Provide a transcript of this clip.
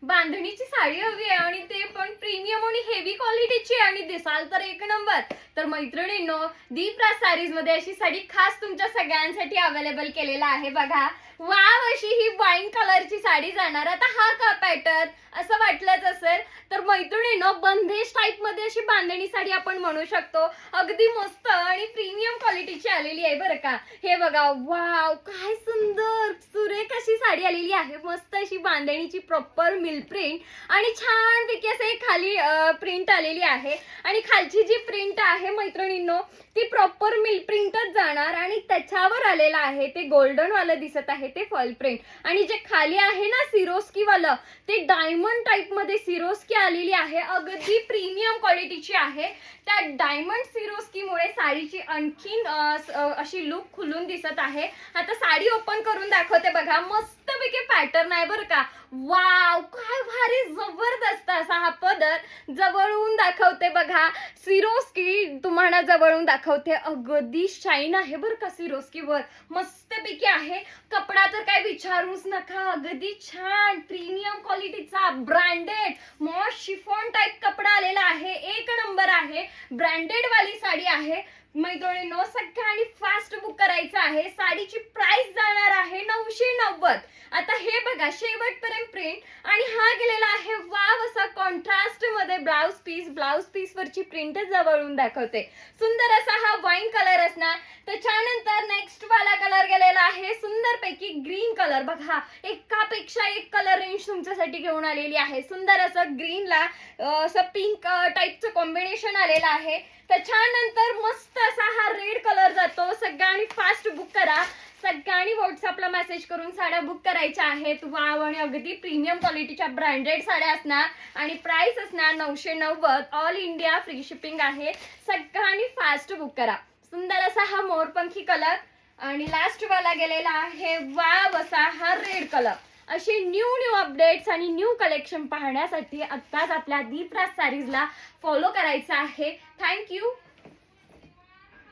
बांधणीची साडी हवी आहे आणि ते पण प्रीमियम आणि हेवी क्वालिटीची आणि दिसाल तर एक नंबर. तर मैत्रिणींनो, दीप राज साडीज मध्ये अशी साडी खास तुमच्या सगळ्यांसाठी अवेलेबल केलेला आहे. बघा, वाव अशी ही वाईन कलरची साडी जाणार. आता हा का पॅटर्न असं वाटलंच असेल तर मैत्रिणींनो, बंदेश टाईप मध्ये अशी बांधणी साडी आपण म्हणू शकतो. अगदी मस्त आणि प्रीमियम क्वालिटीची आलेली आहे बरं का. हे बघा, वाव काय सुंदर सुरेख अशी साडी आलेली आहे. मस्त अशी बांधणीची प्रॉपर मिल प्रिंट आणि छान पैकी असे खाली प्रिंट आलेली आहे. आणि खालची जी प्रिंट आहे मैत्रिणींनो, ती प्रॉपर मिल प्रिंटच जाणार आणि त्याच्यावर आलेलं आहे ते गोल्डन वालं दिसत आहे ते फॉल प्रिंट. आणि जे खाली आहे ना सिरोस्की वालं, ते डायमंड टाइप मध्ये सिरोस्की आलेली आहे. अगदी प्रीमियम क्वालिटीची आहे. त्या डायमंड सिरोस्की मुळे साडीची आणखीन अशी लुक खुलून दिसत आहे. आता साडी ओपन करून दाखवते. बघा, मस्तपैकी पॅटर्न आहे बरं का. वाव काय भारी जबरदस्त असा हा पदर. जवळून दाखवते बघा, सिरोस्की तुम्हाला जवळून दाखवते. अगदी शाईन आहे बरं का सिरोस्की वर, मस्तपैकी आहे. कपडा तर काय विचारूच नका. अगदी छान प्रीमियम क्वालिटीचा ब्रँडेड मॉश शिफॉन टाइप कपडा आलेला आहे. एक नंबर आहे. ब्रँडेड वाली साडी आहे मैत्रिणींनो. सगळ्यांनी फास्ट बुक करायचं आहे. साडीची प्राइस जाणार आहे 990. आता हे बघा, शेवटपर्यंत प्रिंट आणि हा गेलेला आहे वाव असा कॉन्ट्रास्ट मध्ये ब्लाउज पीस. ब्लाउज पीस वरची प्रिंट जवळून दाखवते. सुंदर असा हा वाईन कलर असणार. त्याच्यानंतर नेक्स्ट वाला कलर गेलेला आहे सुंदर पैकी ग्रीन कलर. बघा, एकापेक्षा एक कलर रेंज तुमच्यासाठी घेऊन आलेली आहे. सुंदर असं ग्रीनला असं पिंक टाइपचं कॉम्बिनेशन आलेलं आहे. त्याच्यानंतर मस्त असा हा रेड कलर जातो. सगळ्यांनी फास्ट बुक करा. सगळ्यांनी व्हॉट्सअपला मेसेज करून साड्या बुक करायच्या आहेत. वाव आणि अगदी प्रीमियम क्वालिटीच्या ब्रँडेड साड्या असणार आणि प्राइस असणार 990. ऑल इंडिया फ्री शिपिंग आहे. सगळ्यांनी फास्ट बुक करा. सुंदर असा हा मोरपंखी कलर आणि लास्ट वाला गेलेला आहे वाव असा हा रेड कलर. असे न्यू अपडेट्स आणि न्यू कलेक्शन पाहण्यासाठी आत्ताच आपल्या दीप राज साडीजला फॉलो करायचं आहे. थँक्यू.